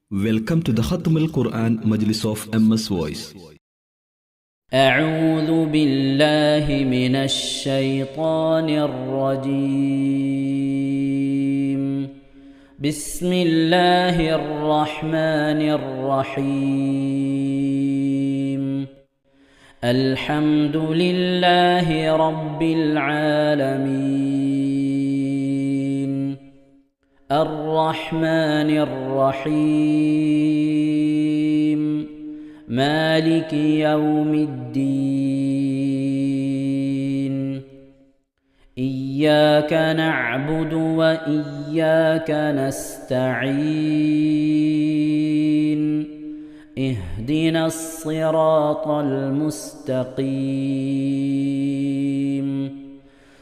Welcome to the Khatm al-Quran Majlis of MS Voice. أعوذ بالله من الشيطان الرجيم. بسم الله الرحمن الرحيم. الحمد لله رب العالمين. الرحمن الرحيم. مالك يوم الدين. إياك نعبد وإياك نستعين. اهدنا الصراط المستقيم.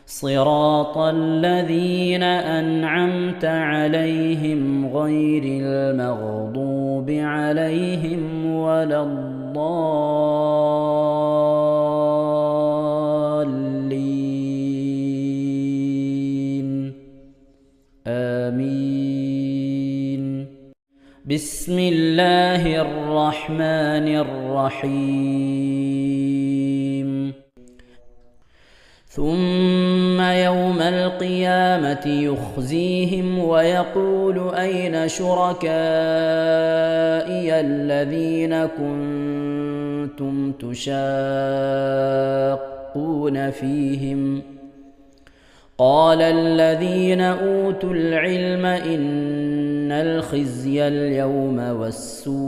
صراط الذين أنعمت عليهم غير المغضوب عليهم ولا الضالين. آمين. بسم الله الرحمن الرحيم. ثم يوم القيامة يخزيهم ويقول أين شركائي الذين كنتم تشاقون فيهم. قال الذين أوتوا العلم إن الخزي اليوم والسوء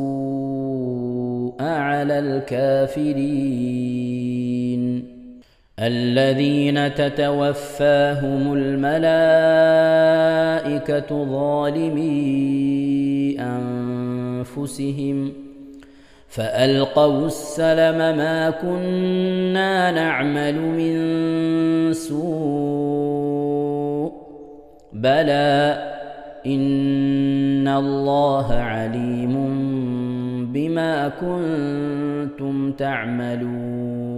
على الكافرين الذين تتوفاهم الملائكة ظالمي أنفسهم فألقوا السلم ما كنا نعمل من سوء بلى إن الله عليم بما كنتم تعملون.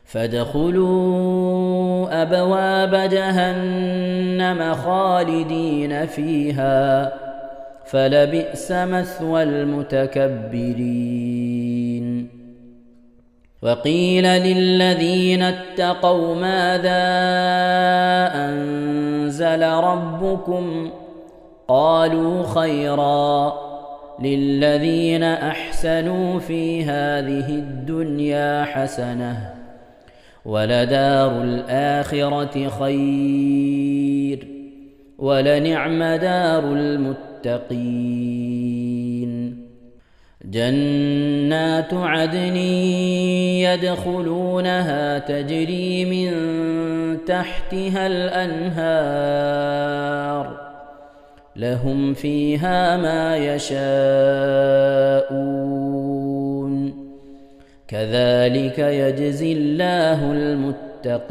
فادخلوا أبواب جهنم خالدين فيها فلبئس مثوى المتكبرين. وقيل للذين اتقوا ماذا أنزل ربكم قالوا خيرا للذين أحسنوا في هذه الدنيا حسنة ولدار الآخرة خير ولنعم دار المتقين. جنات عدن يدخلونها تجري من تحتها الأنهار لهم فيها ما يشاءون كذلك يجزي الله المتقين.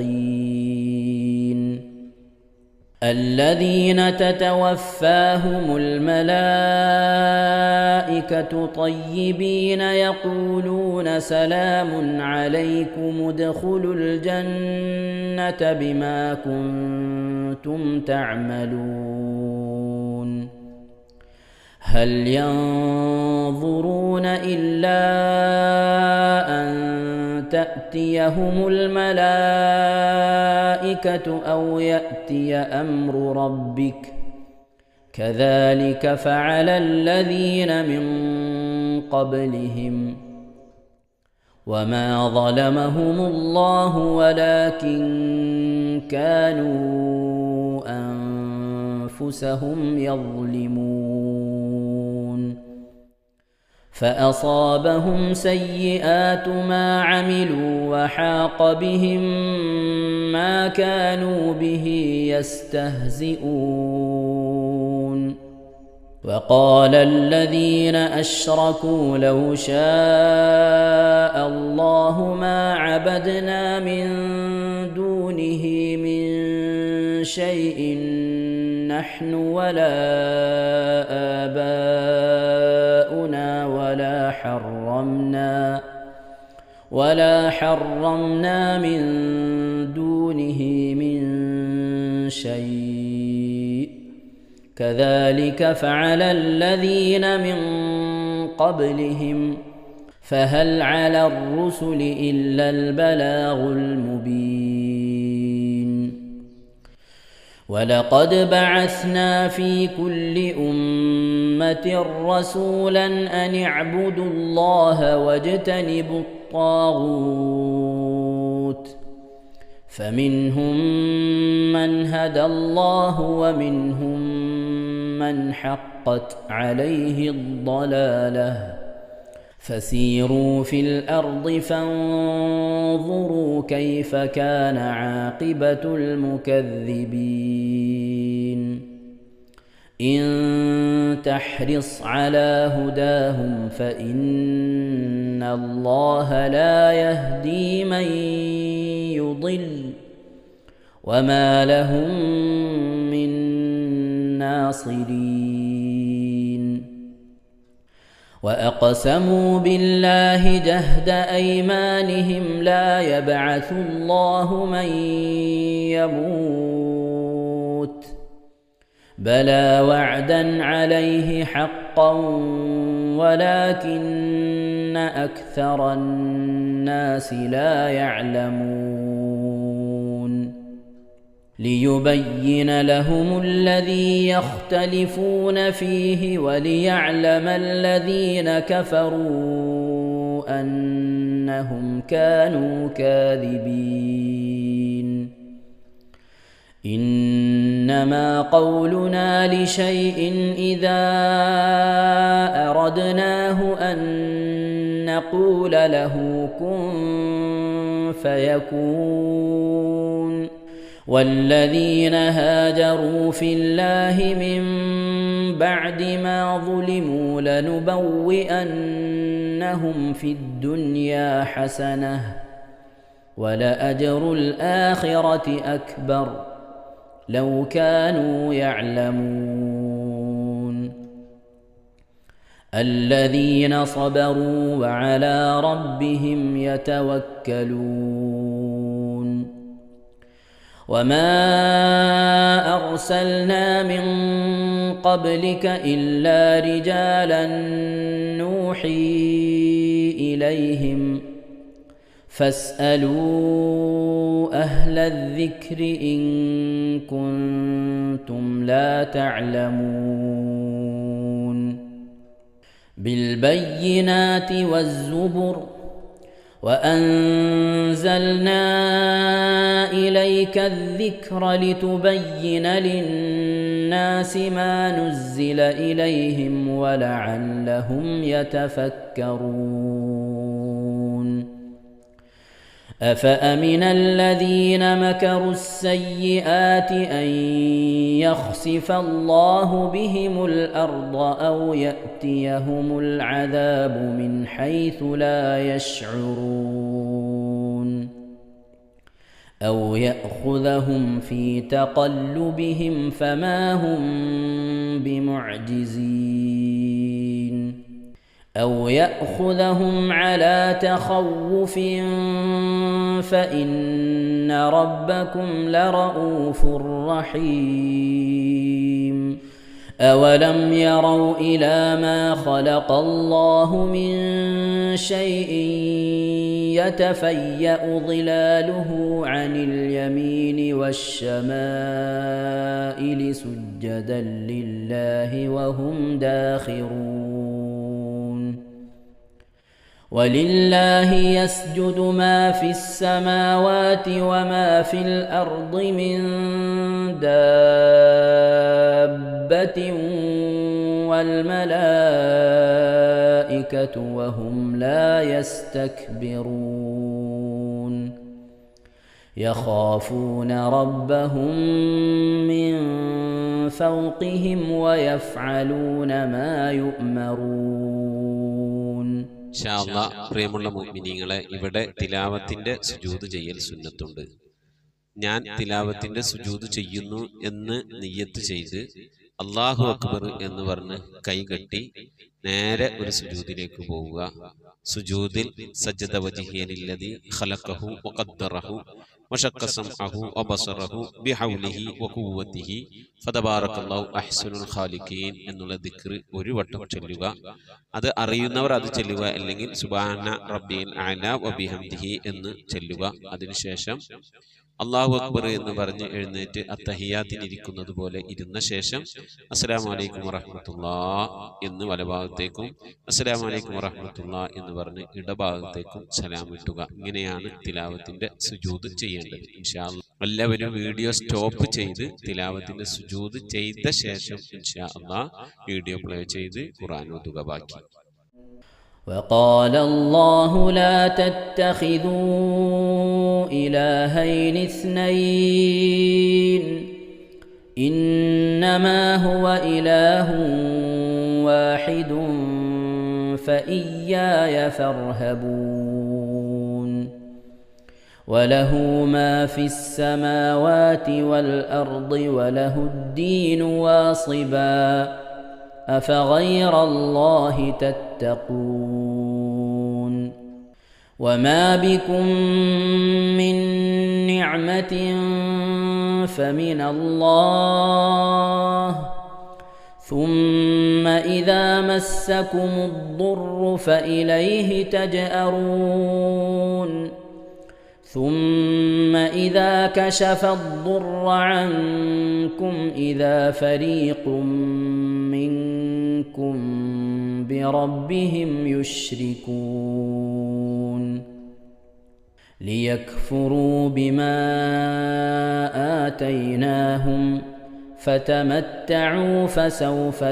الذين تتوفاهم الملائكة طيبين يقولون سلام عليكم ادخلوا الجنة بما كنتم تعملون. هل ينظرون إلا أن تأتيهم الملائكة أو يأتي أمر ربك كذلك فعل الذين من قبلهم وما ظلمهم الله ولكن كانوا أنفسهم يظلمون. فأصابهم سيئات ما عملوا وحاق بهم ما كانوا به يستهزئون. وقال الذين أشركوا لو شاء الله ما عبدنا من دونه من شيء نحن ولا آباؤنا ولا حرمنا من دونه من شيء كذلك فعل الذين من قبلهم فهل على الرسل إلا البلاغ المبين ولقد بعثنا في كل أمة رسولا أن اعبدوا الله واجتنبوا الطاغوت فمنهم من هدى الله ومنهم من حقت عليه الضلالة فسيروا في الأرض فانظروا كيف كان عاقبة المكذبين إن تحرص على هداهم فإن الله لا يهدي من يضل وما لهم من ناصرين وأقسموا بالله جهد أيمانهم لا يبعث الله من يموت بلى وعدا عليه حقا ولكن أكثر الناس لا يعلمون ليبين لهم الذي يختلفون فيه وليعلم الذين كفروا أنهم كانوا كاذبين إنما قولنا لشيء إذا أردناه أن نقول له كن فيكون والذين هاجروا في الله من بعد ما ظلموا لنبوئنهم في الدنيا حسنة ولأجر الآخرة أكبر لو كانوا يعلمون الذين صبروا وعلى ربهم يتوكلون وما أرسلنا من قبلك إلا رجالا نوحي إليهم فاسألوا أهل الذكر إن كنتم لا تعلمون بالبينات والزبر وأنزلنا إليك الذكر لتبين للناس ما نزل إليهم ولعلهم يتفكرون أفأمن الذين مكروا السيئات أن يخسف الله بهم الأرض أو يأتيهم العذاب من حيث لا يشعرون أو يأخذهم في تقلبهم فما هم بمعجزين أو يأخذهم على تخوف فإن ربكم لرؤوف رحيم أولم يروا إلى ما خلق الله من شيء يتفيأ ظلاله عن اليمين والشمائل سجدا لله وهم داخرون ولله يسجد ما في السماوات وما في الأرض من دابة والملائكة وهم لا يستكبرون يخافون ربهم من فوقهم ويفعلون ما يؤمرون. ഇൻഷാ അല്ലാഹ് പ്രിയമുള്ള മുഅ്മിനീങ്ങളെ, ഇവിടെ തിലാവത്തിന്റെ സുജൂദ് ചെയ്യൽ സുന്നത്തുണ്ട്. ഞാൻ തിലാവത്തിന്റെ സുജൂദ് ചെയ്യുന്നു എന്ന് നിയ്യത്ത് ചെയ്ത് അല്ലാഹു അക്ബർ എന്ന് പറഞ്ഞ് കൈകെട്ടി നേരെ ഒരു സുജൂദിലേക്ക് പോവുക. സുജൂദിൽ സജ്ജദ വജ്ഹിയലില്ലദി ഖലഖഹു വഖദ്ദറഹു വശഖ സമഅഹു വബസറഹു ബിഹൗലിഹി വഖുവ്വതിഹി ഫതബാറകല്ലാഹു അഹ്സനുൽ ഖാലിഖീൻ എന്നുള്ള ദിക്ർ ഒരു വട്ടം ചൊല്ലുക. അത് അറിയുന്നവർ അത് ചൊല്ലുക, അല്ലെങ്കിൽ സുബ്ഹാന റബ്ബിൽ അഅല വബിഹംദിഹി എന്ന് ചൊല്ലുക. അതിനുശേഷം അല്ലാഹു അക്ബർ എന്ന് പറഞ്ഞ് എഴുന്നേറ്റ് അത്തഹിയാത്തിനിരിക്കുന്നത് പോലെ ഇരുന്ന ശേഷം അസ്സലാമു അലൈക്കും വറഹ്മത്തുള്ളാഹ് എന്ന് വലഭാഗത്തേക്കും അസ്സലാമു അലൈക്കും വറഹ്മത്തുള്ളാഹ് എന്ന് പറഞ്ഞ് ഇടഭാഗത്തേക്കും സലാം ഇട്ടുക. ഇങ്ങനെയാണ് തിലാവത്തിന്റെ സുജൂദ് ചെയ്യേണ്ടത്. ഇൻഷാ അല്ലാഹ് എല്ലാവരും വീഡിയോ സ്റ്റോപ്പ് ചെയ്ത് തിലാവത്തിന്റെ സുജൂദ് ചെയ്ത ശേഷം ഇൻഷാ അല്ലാഹ് വീഡിയോ പ്ലേ ചെയ്ത് ഖുർആൻ ഓതുക ബാക്കി. وقال الله لا تتخذوا إلهين اثنين إنما هو إله واحد فإياي فارهبون وله ما في السماوات والأرض وله الدين واصبا أفغير الله تتقون وما بكم من نعمة فمن الله ثم إذا مسكم الضر فإليه تجأرون ثم إذا كشف الضر عنكم إذا فريق منكم بربهم يشركون ليكفروا بما آتيناهم فتمتعوا فسوف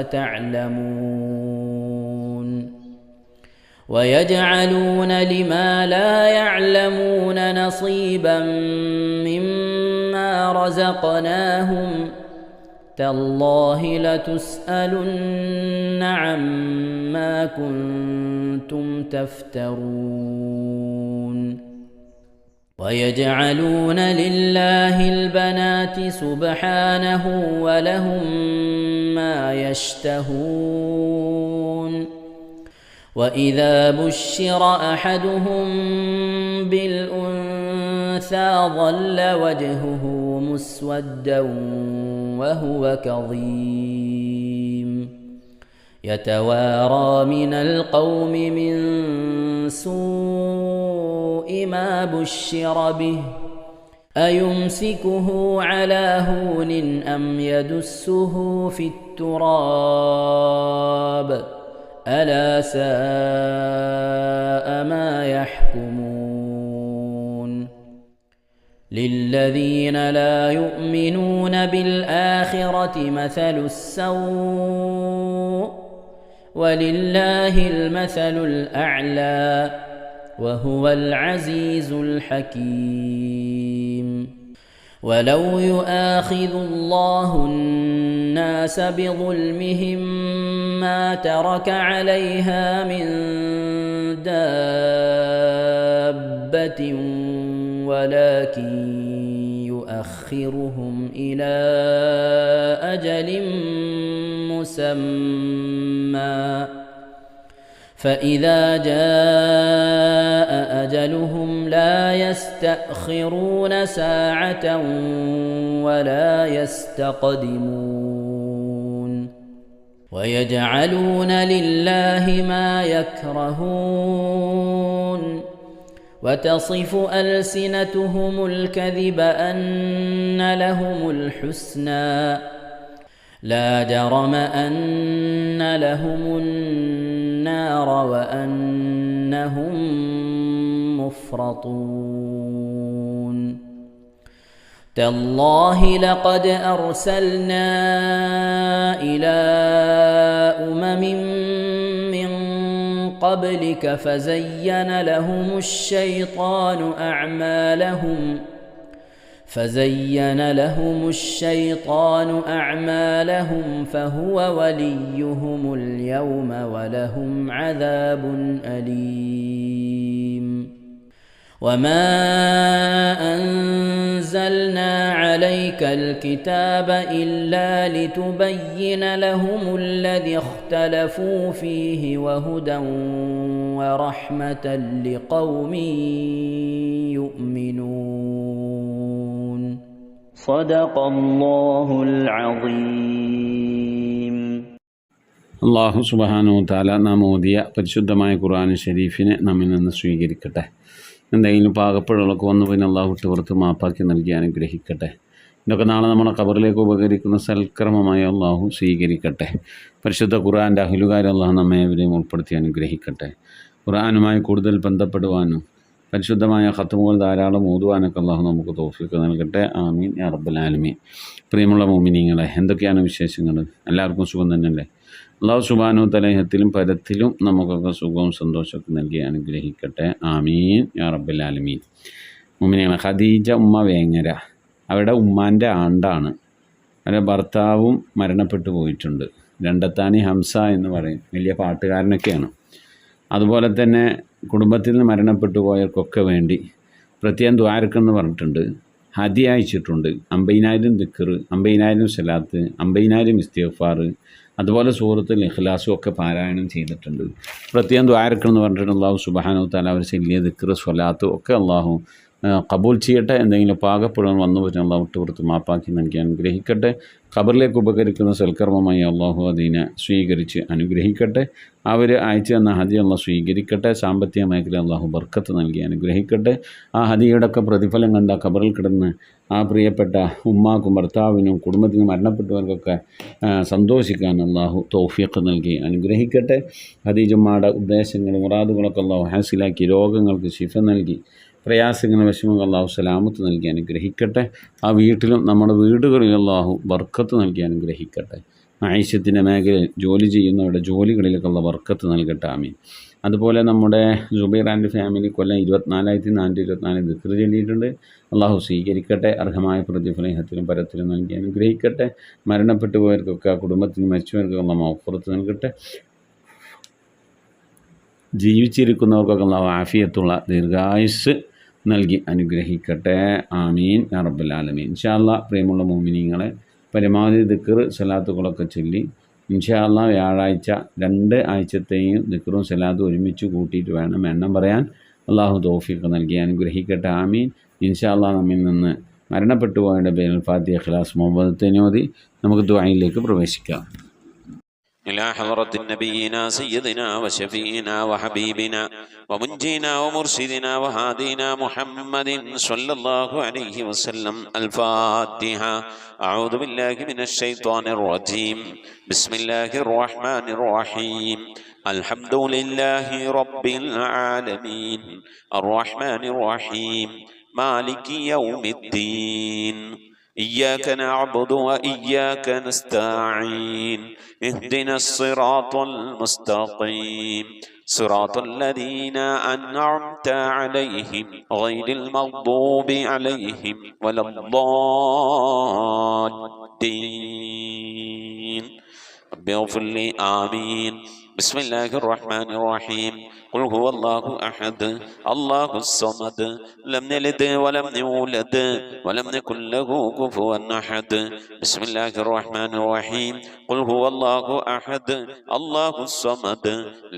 تعلمون ويجعلون لما لا يعلمون نصيبا مما رزقناهم تالله لتسألن عما كنتم تفترون ويجعلون لله البنات سبحانه ولهم ما يشتهون وإذا بشر أحدهم بالأنثى ظل وجهه مسودا وهو كظيم يتوارى من القوم من سوء ما بشر به أيمسكه على هون أم يدسه في التراب ألا ساء ما يحكمون للذين لا يؤمنون بالآخرة مثل السوء ولله المثل الأعلى وهو العزيز الحكيم ولو يؤاخذ الله الناس بظلمهم ما ترك عليها من دابة ولكن يؤخرهم إلى أجل مسمى فإذا جاء أجلهم لا يستأخرون ساعة ولا يستقدمون ويجعلون لله ما يكرهون وتصف ألسنتهم الكذب أن لهم الحسنى لا جرم أن لهم النار وأنهم مفرطون تالله لقد أرسلنا إلى أمم من قبلك فزين لهم الشيطان أعمالهم فهو وليهم اليوم ولهم عذاب أليم وما أنزلنا عليك الكتاب إلا لتبين لهم الذي اختلفوا فيه وهدى ورحمة لقوم يؤمنون صدق الله العظيم. അള്ളാഹു സുബ്ഹാനഹു വ തആല നാം ഓതിയ പരിശുദ്ധമായ ഖുർആൻ ഷരീഫിനെ നമ്മിൽ നിന്ന് സ്വീകരിക്കട്ടെ. എന്തെങ്കിലും പാകപ്പിഴകളൊക്കെ വന്നു പിന്നെ അള്ളാഹു വിട്ടുപുറത്ത് മാപ്പാക്കി നൽകി അനുഗ്രഹിക്കട്ടെ. ഇതൊക്കെ നാളെ നമ്മുടെ ഖബറിലേക്ക് ഉപകരിക്കുന്ന സൽക്രമമായി അള്ളാഹു സ്വീകരിക്കട്ടെ. പരിശുദ്ധ ഖുർആൻ്റെ അഹ്ലുകാരെ അള്ളാഹു നമ്മെ ഇവരെയും ഉൾപ്പെടുത്തി അനുഗ്രഹിക്കട്ടെ. ഖുർആനുമായി കൂടുതൽ ബന്ധപ്പെടുവാനും പരിശുദ്ധമായ ഖത്മുകൾ ധാരാളം ഓതുവാനൊക്കെ അള്ളാഹു നമുക്ക് തൗഫീഖ് നൽകട്ടെ. ആമീൻ യാ റബ്ബൽ ആലമീൻ. പ്രിയമുള്ള മുഅ്മിനീങ്ങളെ, എന്തൊക്കെയാണ് വിശേഷങ്ങൾ? എല്ലാവർക്കും സുഖം തന്നെയല്ലേ? അള്ളാഹു സുബ്ഹാനഹു വ തആല ഇഹത്തിലും പരത്തിലും നമുക്കൊക്കെ സുഖവും സന്തോഷമൊക്കെ നൽകി അനുഗ്രഹിക്കട്ടെ. ആമീൻ യാ റബ്ബൽ ആലമീൻ. മുഅ്മിനീങ്ങളെ, ഖദീജ ഉമ്മ വേങ്ങര, അവരുടെ ഉമ്മാൻ്റെ ആണ്ടാണ്. അവരുടെ ഭർത്താവും മരണപ്പെട്ടു പോയിട്ടുണ്ട്. രണ്ടത്താണി ഹംസ എന്ന് പറയും, വലിയ പാട്ടുകാരനൊക്കെയാണ്. അതുപോലെ തന്നെ കുടുംബത്തിൽ നിന്ന് മരണപ്പെട്ടു പോയവർക്കൊക്കെ വേണ്ടി പ്രത്യേകം ദ്വാരക്കെന്ന് പറഞ്ഞിട്ടുണ്ട്. ഹദിയ അയച്ചിട്ടുണ്ട്. 50,000 ദിക്ർ, 50,000 സലാത്ത്, 50,000 ഇസ്തിഗ്ഫാർ, അതുപോലെ സൂറത്തുൽ ഇഖ്ലാസും ഒക്കെ പാരായണം ചെയ്തിട്ടുണ്ട്. പ്രത്യേകം ദ്വാരക്കെന്ന് പറഞ്ഞിട്ട് അള്ളാഹു സുബ്ഹാനഹു വ തആല അവർ ചെല്ലിയ ദിക്ർ സ്വലാത്തും ഒക്കെ അള്ളാഹു കബൂൽ ചെയ്യട്ടെ. എന്തെങ്കിലും പാകപ്പെടുവാൻ വന്നു പറ്റും അള്ളാഹു വിട്ടുപുറത്ത് മാപ്പാക്കി നൽകി അനുഗ്രഹിക്കട്ടെ. ഖബറിലേക്ക് ഉപകരിക്കുന്ന സൽക്കർമ്മമായി അള്ളാഹു അതിനെ സ്വീകരിച്ച് അനുഗ്രഹിക്കട്ടെ. അവർ അയച്ചു തന്ന ഹദി അള്ളാഹു സ്വീകരിക്കട്ടെ. സാമ്പത്തിക മേഖല അള്ളാഹു ബർക്കത്ത് നൽകി അനുഗ്രഹിക്കട്ടെ. ആ ഹദിയുടെയൊക്കെ പ്രതിഫലം കണ്ട ഖബറിൽ കിടന്ന് ആ പ്രിയപ്പെട്ട ഉമ്മാക്കും ഭർത്താവിനും കുടുംബത്തിനും മരണപ്പെട്ടവർക്കൊക്കെ സന്തോഷിക്കാൻ അള്ളാഹു തൗഫീഖ് നൽകി അനുഗ്രഹിക്കട്ടെ. ഖദീജുമ്മയുടെ ഉദ്ദേശങ്ങളും മുറാദുകളൊക്കെ അള്ളാഹു ഹാസിലാക്കി രോഗങ്ങൾക്ക് ശിഫ നൽകി പ്രയാസങ്ങളും വിഷമങ്ങൾ അള്ളാഹു സലാമത്ത് നൽകി അനുഗ്രഹിക്കട്ടെ. ആ വീട്ടിലും നമ്മുടെ വീടുകളിൽ അള്ളാഹു ബർക്കത്ത് നൽകി അനുഗ്രഹിക്കട്ടെ. ആയിഷത്തിൻ്റെ മേഖലയിൽ ജോലി ചെയ്യുന്നവരുടെ ജോലികളിലൊക്കെ ഉള്ള ബർക്കത്ത് നൽകട്ടെ. ആമീൻ. അതുപോലെ നമ്മുടെ ജുബൈർ ആൻഡ് ഫാമിലി കൊല്ലം 24,424 ദിക്ർ ചൊല്ലിയിട്ടുണ്ട്. അള്ളാഹു സ്വീകരിക്കട്ടെ. അർഹമായ പ്രതിഫലത്തിലും പരത്തിലും നൽകി അനുഗ്രഹിക്കട്ടെ. മരണപ്പെട്ടു പോയവർക്കൊക്കെ ആ കുടുംബത്തിന് മരിച്ചവർക്കൊക്കെ ഉള്ള മൗഫറത്ത് നൽകട്ടെ. ജീവിച്ചിരിക്കുന്നവർക്കൊക്കെ അള്ളാഹു ആഫിയത്തുള്ള ദീർഘായുസ് നൽകി അനുഗ്രഹിക്കട്ടെ. ആമീൻ യാ റബ്ബൽ ആലമീൻ. ഇൻഷാ അല്ലാഹ് പ്രിയമുള്ള മുഅ്മിനീങ്ങളെ, പരമാവധി ദിക്ർ സലാത്തുകളൊക്കെ ചൊല്ലി ഇൻഷാ അല്ലാഹ് വ്യാഴാഴ്ച 2 ആഴ്ചത്തെയും ദിക്റും സലാത്തും ഒരുമിച്ച് കൂട്ടിയിട്ട് വേണം എണ്ണം പറയാൻ. അള്ളാഹു തൗഫീഖ് നൽകി അനുഗ്രഹിക്കട്ടെ. ആമീൻ. ഇൻഷാ അല്ലാഹ് നമ്മിൽ നിന്ന് മരണപ്പെട്ടു പോയവരുടെ പേരിൽ ഫാത്തിഹ, ഇഖ്ലാസ്, മുഹബ്ബത്തിനെ ഓതി നമുക്ക് ദുആയിലേക്ക് പ്രവേശിക്കാം. إلى حضرة نبينا سيدنا وشفينا وحبيبنا ومنجينا ومرشدنا وهادينا محمد صلى الله عليه وسلم. الفاتحة. أعوذ بالله من الشيطان الرجيم. بسم الله الرحمن الرحيم. الحمد لله رب العالمين الرحمن الرحيم مالك يوم الدين. إياك نعبد وإياك نستعين. اهدنا الصراط المستقيم صراط الذين أنعمت عليهم غير المغضوب عليهم ولا الضالين. رب اغفر لي. آمين. بسم الله الرحمن الرحيم. قل هو الله أحد الله الصمد لم يلد ولم يولد ولم يكن له كفوا أحد. بسم الله الرحمن الرحيم. قل هو الله أحد الله الصمد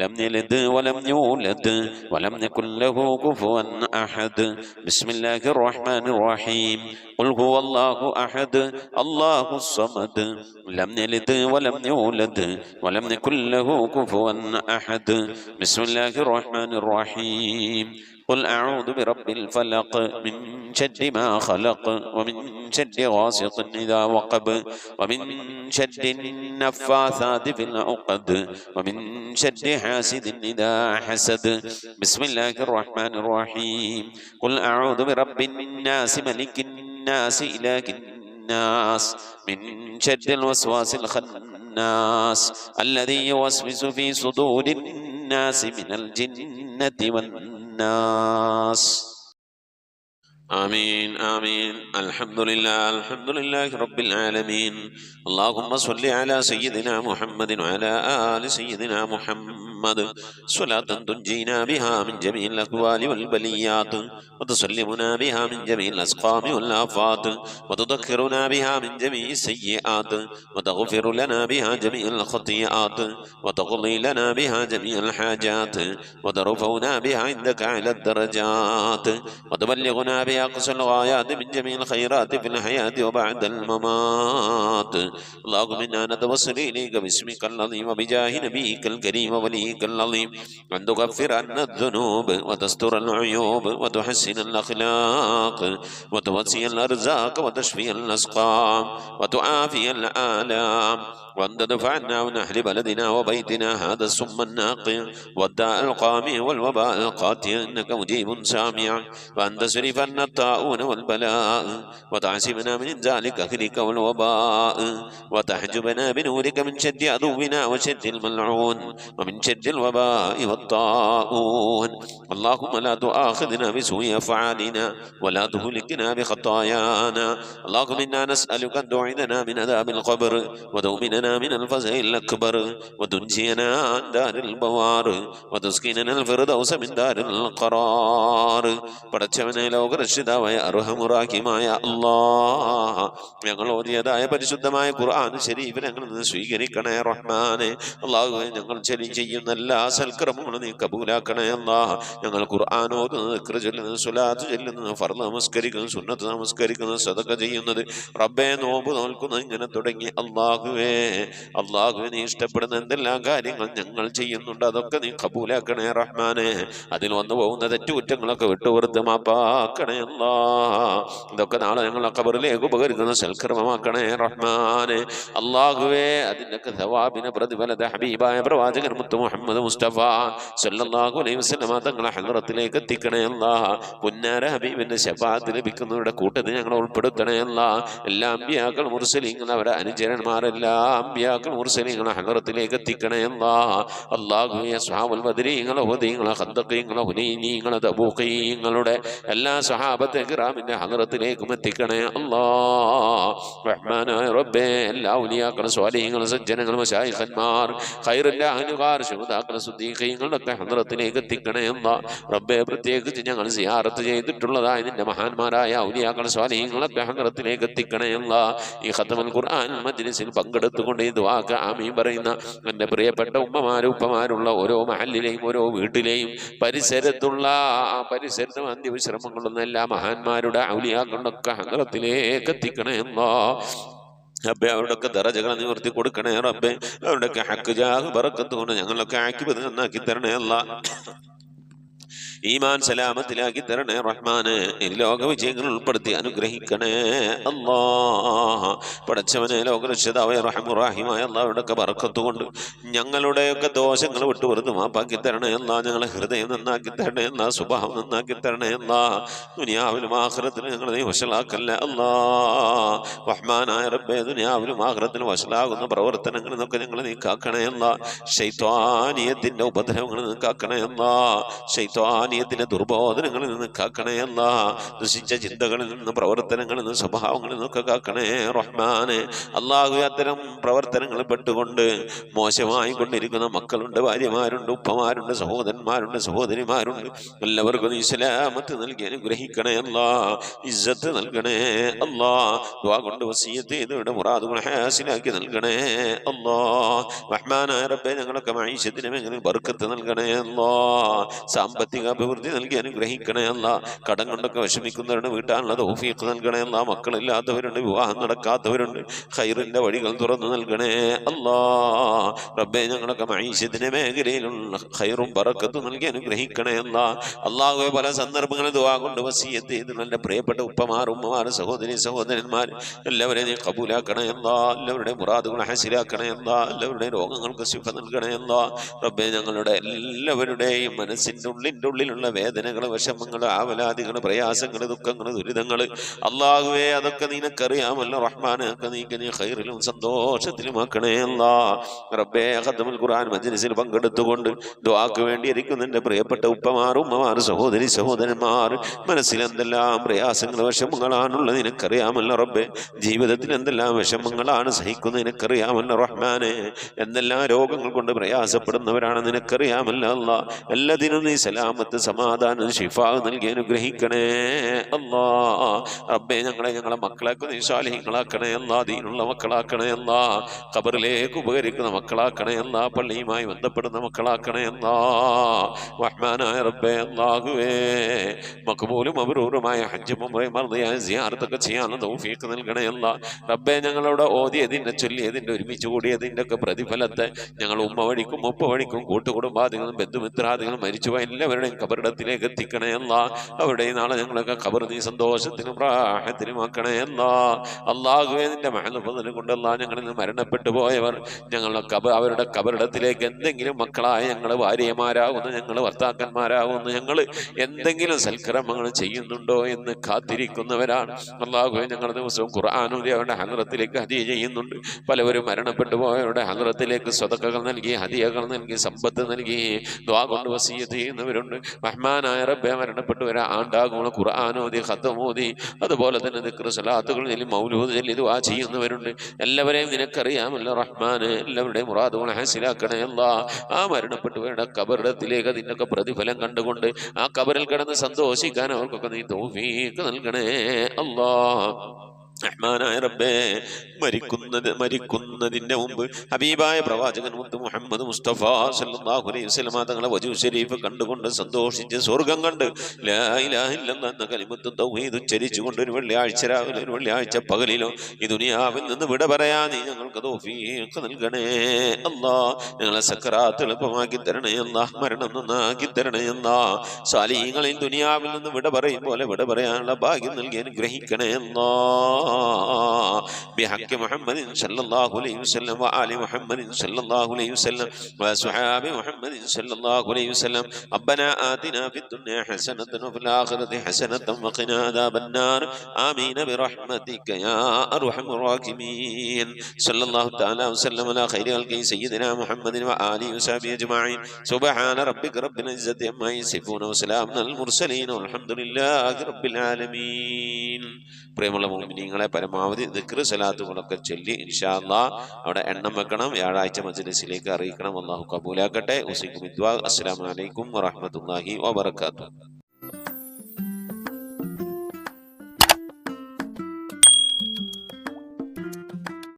لم يلد ولم يولد ولم يكن له كفوا أحد. بسم الله الرحمن الرحيم. قل هو الله أحد الله الصمد لم يلد ولم يولد ولم يكن له كفوا أحد. بسم الله الرحمن الرحيم. قل أعوذ برب الفلق من شر ما خلق ومن شر غاسق إذا وقب ومن شر النفاثات في العقد ومن شر حاسد إذا حسد. بسم الله الرحمن الرحيم. قل أعوذ برب الناس ملك الناس إله الناس من شر الوسواس الخناس الذي يوسوس في صدور الناس من الجنة والناس. آمين آمين. الحمد لله رب العالمين. اللهم صل على سيدنا محمد وعلى آل سيدنا محمد صلاة تنجينا بها من جميع الأهوال والبليات، وتسلمنا بها من جميع الأسقام والآفات، وتذكرنا بها من جميع السيئات، وتغفر لنا بها جميع الخطيئات، وتقضي لنا بها جميع الحاجات، وترفعنا بها عندك على الدرجات، وتبلغنا بها أقصى الغايات من جميع الخيرات في الحياة وبعد الممات. اللهم إنا نتوسل إليك باسمك العظيم وبجاه نبيك الكريم ووليك العظيم أن تغفر عنا الذنوب وتستر العيوب وتحسن الأخلاق وتوسع الأرزاق وتشفي الأسقام وتعافي الآلام، وأن تدفع عنا ونحل بلدنا وبيتنا هذا السم الناقع والداء القامع والوباء القاتل إنك مجيب سامع، وأن تصرف عنا الطاعون والبلاء وتعصمنا من ذلك أهلك والوباء، وتحجبنا بنورك من شد عدونا وشد الملعون ومن شد الوباء والطاعون. اللهم لا تؤاخذنا بسوء أفعالنا ولا تهلكنا بخطايانا. اللهم إنا نسألك أن تعيذنا من عذاب القبر وتؤمننا من الفزع الأكبر وتنجينا عن دار البوار وتسكننا الفردوس من دار القرار. പടച്ചവനെ ലോകരക്ഷിതാവായ അർഹമുറാഹിമായ അല്ലാഹ്, ഞങ്ങൾ ഓതിയതായ പരിശുദ്ധമായ ഖുർആൻ ശരീഫ് ഞങ്ങൾ നിന്ന് സ്വീകരിക്കണേ റഹ്മാനെ. അല്ലാഹുവേ, ഞങ്ങൾ ചെയ്യുന്ന എല്ലാ സൽക്കർമ്മങ്ങളും നീ കബൂലാക്കണേ അല്ലാഹ്. ഞങ്ങൾ ഖുർആൻ ഓതുന്നത്, ദിക്ർ ചൊല്ലുന്നത്, സ്വലാത്ത് ചൊല്ലുന്നത്, ഫർദ് നമസ്കരിക്കുന്നത്, സുന്നത്ത് നമസ്കരിക്കുന്നത്, സദഖ ചെയ്യുന്നത്, റബ്ബേ നോമ്പ് നോൽക്കുന്നത്, ഇങ്ങനെ തുടങ്ങി അല്ലാഹുവേ നീ ഇഷ്ടപ്പെടുന്ന എന്തെല്ലാം കാര്യങ്ങൾ ഞങ്ങൾ ചെയ്യുന്നുണ്ട് അതൊക്കെ നീ കബൂലാക്കണേ റഹ്മാനെ. അതിൽ വന്നു പോകുന്ന തെറ്റുകുറ്റങ്ങളൊക്കെ വിട്ടുപുറത്ത് മാപ്പാക്കണേ അല്ലാഹ്. ഇതൊക്കെ നാളെ ഞങ്ങൾ ഖബറിലേക്ക് ഉപകരിക്കുന്ന സൽക്കർമ്മമാക്കണേ റഹ്മാനെ. അല്ലാഹുവേ, അതിൻ്റെയൊക്കെ സവാബിനെ പ്രതിഫലത ഹബീബായ പ്രവാചകൻ മുത്ത് മുഹമ്മദ് മുസ്തഫ സല്ലല്ലാഹു അലൈഹി വസല്ലം തങ്ങളെ ഹദ്റത്തിലേക്ക് എത്തിക്കണേ അല്ലാഹ്. പുന്നാര ഹബീബിന്റെ ശഫാഅത്ത് ലഭിക്കുന്നവരുടെ കൂട്ടത്തിൽ ഞങ്ങളെ ഉൾപ്പെടുത്തണേ അല്ലാഹ്. എല്ലാ അമ്പിയാക്കൾ മുർസലീങ്ങൾ അവരെ അനുചരന്മാരെല്ലാം അമ്പിയാക്കൾ മുർസലീങ്ങളെ ഹദ്റത്തിലേക്ക് എത്തിക്കണേ അല്ലാഹ്. അല്ലാഹുവേ, അസ്ഹാബുൽ ബദരീങ്ങളെ ഹുദീങ്ങളെ ഖദ്ദഖീങ്ങളെ ഹുനൈനീങ്ങളെ തബൂഖീങ്ങളുടെ എല്ലാ സഹാബത്തെ കിറാമിന്റെ ഹദ്റത്തിലേക്കും എത്തിക്കണേ അല്ലാഹ്. റഹ്മാനായ റബ്ബേ, എല്ലാ ഔലിയാക്കളും സ്വാലിഹീങ്ങളും സജ്ജനങ്ങളും മശായിഖന്മാർ ഖൈറിന്റെ അഹ്ലുകാർ ശുഹദാക്കൾ സുദ്ദീഖീങ്ങളുടെ ഒക്കെ ഹദ്റത്തിലേക്ക് എത്തിക്കണേ അല്ലാഹ്. റബ്ബേ, പ്രത്യേകിച്ച് ഞങ്ങൾ സിയാറത്ത് ചെയ്തിട്ടുള്ളതായ നിന്റെ മഹാന്മാരായ ഔലിയാക്കൾ സ്വാലിഹീങ്ങളൊക്കെ ഹദ്റത്തിലേക്ക് എത്തിക്കണേ അല്ലാഹ്. ഈ ഖത്മുൽ ഖുർആൻ മജ്ലിസിൽ പങ്കെടുത്തുകൊണ്ട് ഈ ദുആക്ക് ആമീൻ പറയുന്ന എൻ്റെ പ്രിയപ്പെട്ട ഉമ്മമാരും ഉപ്പമാരുള്ള ഓരോ മഹല്ലിലെയും ഓരോ വീട്ടിലെയും പരിസരത്തുള്ള പരിസരത്തും അന്ത്യവിശ്രമങ്ങളുള്ള എല്ലാ മഹാന്മാരുടെ ഔലിയാക്കളുടെ ഒക്കെ ഹദ്റത്തിലേക്ക് എത്തിക്കണേ അല്ലാഹ്. റബ്ബേ, അവരുടെയൊക്കെ ദറജകളെ നിവർത്തി കൊടുക്കണേ റബ്ബേ. അവരുടെയൊക്കെ ഹക്ക് ജാഹ് ബറക്കത്ത് കൊണ്ട് ഞങ്ങളൊക്കെ ആക്കിബത് നന്നാക്കി തരണേ അല്ലാഹ്. ഈമാൻ സലാമത്തിലാക്കി തരണേ റഹ്മാനെ. ലോക വിജയങ്ങൾ ഉൾപ്പെടുത്തി അനുഗ്രഹിക്കണേ അല്ലാഹ്. പടച്ചവനെ, ലോകരക്ഷിതാവായ റഹ്മുറാഹിമായ അല്ലാഹുവിൻ്റെയൊക്കെ ബർക്കത്ത് കൊണ്ട് ഞങ്ങളുടെയൊക്കെ ദോഷങ്ങൾ വിട്ടുപുറത്ത് മാപ്പാക്കി തരണേ അല്ലാഹ്. ഞങ്ങളെ ഹൃദയം നന്നാക്കി തരണേ അല്ലാഹ്. സ്വഭാവം നന്നാക്കി തരണേ അല്ലാഹ്. ദുനിയാവിലും ആഖിറത്തിലും ഞങ്ങളെ നീ വശലാക്കല്ലേ അല്ലാഹ്. റഹ്മാനായ റബ്ബേ, ദുനിയാവിലും ആഖിറത്തിലും വശലാകുന്ന പ്രവർത്തനങ്ങളിൽ നിന്നൊക്കെ ഞങ്ങളെ നീ കാക്കണേ അല്ലാഹ്. ശൈത്വാനിയത്തിന്റെ ഉപദ്രവങ്ങളിൽ നിന്ന് കാക്കണേ അല്ലാഹ്. ശൈത്വാനിയത്തിന്റെ ദുർബോധനങ്ങളിൽ നിന്ന് കാക്കണേ അല്ലാഹ്. ദുഷിച്ച ചിന്തകളിൽ നിന്ന്, പ്രവർത്തനങ്ങളിൽ നിന്ന്, സ്വഭാവങ്ങളിൽ നിന്നൊക്കെ കാക്കണേ റഹ്മാനെ. അല്ലാഹു, അത്തരം പ്രവർത്തനങ്ങളിൽ പെട്ടുകൊണ്ട് മോശമായി കൊണ്ടിരിക്കുന്ന മക്കളുണ്ട്, ഭാര്യമാരുണ്ട്, ഉപ്പമാരുണ്ട്, സഹോദരന്മാരുണ്ട്, സഹോദരിമാരുണ്ട്. എല്ലാവർക്കും നീ സലാമത്ത് നൽകി അനുഗ്രഹിക്കണേ അല്ലാഹ്. ഇസ്സത്ത് നൽകണേ അല്ലാഹ്. ദുആ കൊണ്ട് വസിയ്യത്ത് ചെയ്തവരുടെ മുറാദുകൾ ഹാസിലാക്കി നൽകണേ അല്ലാഹ്. റഹ്മാനായ റബ്ബേ, ഞങ്ങളൊക്കെ മഈശത്തിന് മേഖലയിൽ ബർക്കത്ത് നൽകണേ അല്ലാഹ്. സാമ്പത്തിക അഭിവൃദ്ധി നൽകി അനുഗ്രഹിക്കണേ അല്ലാഹ്. കടം കൊണ്ടൊക്കെ വിഷമിക്കുന്നവരുടെ വീട്ടാനുള്ള തൗഫീഖ് നൽകണേ അല്ലാഹ്. മക്കളില്ലാത്തവരുണ്ട്, വിവാഹം നടക്കാത്തവരുണ്ട്, ഖൈറിന്റെ വഴികൾ തുറന്നു നൽകണേ അല്ലാഹ്. റബ്ബേ, ഞങ്ങളൊക്കെ മഈശത്തിന്റെ മേഖലയിലുള്ള ഖൈറും ബറക്കത്തും നൽകി അനുഗ്രഹിക്കണേ അല്ലാഹ്. അല്ലാഹുവേ, പല സന്ദർഭങ്ങളിൽ ദുആ കൊണ്ട് വസിയ്യത്ത് ചെയ്ത് നല്ല പ്രിയപ്പെട്ട ഉപ്പമാർ, ഉമ്മമാർ, സഹോദരി സഹോദരന്മാർ എല്ലാവരെയും നീ ഖബൂലാക്കണേ അല്ലാഹ്. എല്ലാവരുടെയും മുറാദുകൾ ഹാസിലാക്കണേ അല്ലാഹ്. എല്ലാവരുടെയും രോഗങ്ങൾക്ക് ശിഫ നൽകണേ അല്ലാഹ്. റബ്ബേ, ഞങ്ങളുടെ എല്ലാവരുടെയും മനസ്സിൻ്റെ ഉള്ളിൻ്റെ ഉള്ളിൽ ഉള്ളിലുള്ള വേദനകൾ, വിഷമങ്ങൾ, ആവലാദികൾ, പ്രയാസങ്ങൾ, ദുഃഖങ്ങൾ, ദുരിതങ്ങൾ അല്ലാഹുവേ അതൊക്കെ നിനക്കറിയാമല്ലോ റഹ്മാനെ. ഒക്കെ നീ ഖൈറിലും സന്തോഷത്തിലുമാക്കണേ അല്ലാ. റബ്ബേ ഖത്മുൽ ഖുർആൻ മജ്ലിസിൽ പങ്കെടുത്തുകൊണ്ട് ദുആക്ക് വേണ്ടി ഇരിക്കുന്ന എൻ്റെ പ്രിയപ്പെട്ട ഉപ്പമാർ, ഉമ്മമാർ, സഹോദരി സഹോദരന്മാർ, മനസ്സിൽ എന്തെല്ലാം പ്രയാസങ്ങൾ, വിഷമങ്ങളാണുള്ളത് നിനക്കറിയാമല്ലോ റബ്ബേ. ജീവിതത്തിൽ എന്തെല്ലാം വിഷമങ്ങളാണ് സഹിക്കുന്നത് നിനക്കറിയാമല്ലോ റഹ്മാനെ. എന്തെല്ലാം രോഗങ്ങൾ കൊണ്ട് പ്രയാസപ്പെടുന്നവരാണ് നിനക്കറിയാമല്ലോ അല്ലാ. എല്ലാത്തിനും നീ സലാമത്ത്, സമാധാനം, ശിഫാ നൽകി അനുഗ്രഹിക്കണേ അല്ലാ. റബ്ബേ ഞങ്ങളെ മക്കളൊക്കെ നീ സാലിഹീങ്ങളാക്കണേ അല്ലാ. ദീനുള്ള മക്കളാക്കണേ അല്ലാ. ഖബറിലേക്ക് ഉപകരിക്കുന്ന മക്കളാക്കണേ അല്ലാ. പള്ളിയുമായി ബന്ധപ്പെടുന്ന മക്കളാക്കണേ അല്ലാ. റഹ്മാനായ റബ്ബേ അല്ലാഹുവേ മഖ്ബൂലും മബ്റൂറുമായ ഹജ്ജും ഉംറയും മർദിയായ സിയാറത്തൊക്കെ ചെയ്യാനുള്ള തൗഫീഖ് നൽകണേ അല്ലാ. റബ്ബേ ഞങ്ങളോട് ഓതിയതിൻ്റെ ചൊല്ലിയതിൻ്റെ ഒരുമിച്ച് കൂടിയതിൻ്റെ ഒക്കെ പ്രതിഫലത്തെ ഞങ്ങൾ ഉമ്മ വഴിക്കും ഉപ്പ വഴിക്കും കൂട്ടുകുടുംബാദികളും ബന്ധുമിത്രാദികളും മരിച്ചുപോയ എല്ലാവരുടെയും ഖബറിടത്തിലേക്ക് എത്തിക്കണേ അല്ലാ. അവിടെ നാളെ ഞങ്ങളൊക്കെ ഖബർ നീ സന്തോഷത്തിനും റാഹത്തിനുമാക്കണേ അല്ലാ. അല്ലാഹുവേ നിന്റെ മഹൽ ഫദ്ൽ കൊണ്ടല്ലാ ഞങ്ങളിൽ നിന്ന് മരണപ്പെട്ടു പോയവർ അവരുടെ ഖബറിടത്തിലേക്ക് എന്തെങ്കിലും മക്കളായ ഞങ്ങൾ ഭാര്യമാരാകുന്നു, ഞങ്ങൾ ഭർത്താക്കന്മാരാകുന്നു, ഞങ്ങൾ എന്തെങ്കിലും സൽക്കർമ്മങ്ങൾ ചെയ്യുന്നുണ്ടോ എന്ന് കാത്തിരിക്കുന്നവരാണ്. അല്ലാഹുവേ ഞങ്ങൾ ദിവസവും ഖുർആനോദി അവരുടെ ഹദ്റത്തിലേക്ക് ഹദിയ ചെയ്യുന്നുണ്ട്. പലവരും മരണപ്പെട്ടു പോയവരുടെ ഹദ്റത്തിലേക്ക് സ്വതക്കകൾ നൽകി, ഹദിയകൾ നൽകി, സമ്പത്ത് നൽകി, ദുആ കൊണ്ട് വസിയ്യത്ത് ചെയ്യുന്നവരുണ്ട്. റഹ്മാനായ റബ്ബേ മരണപ്പെട്ടവരെ ആണ്ടാകുമ്പോൾ ഖുർആനോദി, ഖത്മോദി, അതുപോലെ തന്നെ ദിക്ർ, സ്വലാത്തുകൾ ചൊല്ലി, മൗലൂദ് ചൊല്ലി ദുആ ചെയ്യുന്നവരുണ്ട്. എല്ലാവരെയും നിനക്കറിയാമല്ലോ റഹ്മാനെ. എല്ലാവരുടെയും മുറാദുകൾ ഹാസിലാക്കണേ അല്ലാ. ആ മരണപ്പെട്ടവരുടെ ഖബറിടത്തിലേക്ക് അതിൻ്റെയൊക്കെ പ്രതിഫലം കണ്ടുകൊണ്ട് ആ ഖബറിൽ കിടന്ന് സന്തോഷിക്കാൻ അവർക്കൊക്കെ നീ തൗഫീഖ് നൽകണേ അല്ലാ. റഹ്മാനായ റബ്ബേ മരിക്കുന്നതിന്റെ മുമ്പ് ഹബീബായ പ്രവാചകൻ മുത്ത് മുഹമ്മദ് മുസ്തഫ സല്ലല്ലാഹു അലൈഹി വസല്ലം തങ്ങളെ വജൂ ശരീഫ് കണ്ടുകൊണ്ട് സന്തോഷിച്ച് സ്വർഗം കണ്ട് ലാ ഇലാഹ ഇല്ലല്ലാഹ് എന്ന കലിമത്ത് തൗഹീദ് ഉച്ചരിച്ചുകൊണ്ട് ഒരു വെള്ളിയാഴ്ച രാവിലെ ഒരു വെള്ളിയാഴ്ച പകലിലോ ഈ ദുനിയാവിൽ നിന്ന് വിട പറയാൻ നീ ഞങ്ങൾക്ക് തൗഫീഖ് നൽകണേ അല്ലാ. ഞങ്ങളെ സക്കറാത്ത് എളുപ്പമാക്കി തരണേ അല്ലാ. മരണം നന്നാക്കി തരണേ അല്ലാ. സാലിഹീങ്ങളിൽ ദുനിയാവിൽ നിന്ന് വിട പറയും പോലെ വിട പറയാനുള്ള ഭാഗ്യം നൽകി അനുഗ്രഹിക്കണേ അല്ലാ. بحق محمد صلى الله عليه وسلم وآل محمد صلى الله عليه وسلم وصحاب محمد صلى الله عليه وسلم. ربنا آتنا في الدنيا حسنة وفي الآخرة حسنة وقنا عذاب النار. آمين برحمتك يا أرحم الراحمين. صلى الله تعالى وسلم على خير خلق سيدنا محمد وآله وصحبه أجمعين. سبحان ربك رب العزة عما يصفون وسلام على المرسلين والحمد لله رب العالمين. പ്രിയമുള്ള മുഅ്മിനീങ്ങളെ, പരമാവധി ദിക്ർ സലാത്തുകളൊക്കെ ചൊല്ലി ഇൻഷാ അല്ലാഹ് അവിടെ എണ്ണം വെക്കണം. വ്യാഴാഴ്ച മജ്ലിസിലേക്ക് അറിയിക്കണം. അല്ലാഹു കബൂലാക്കട്ടെ. ഉസീകും ബിദ്ദുആ. അസ്സലാമു അലൈക്കും വറഹ്മത്തുള്ളാഹി വബറകാതുഹു.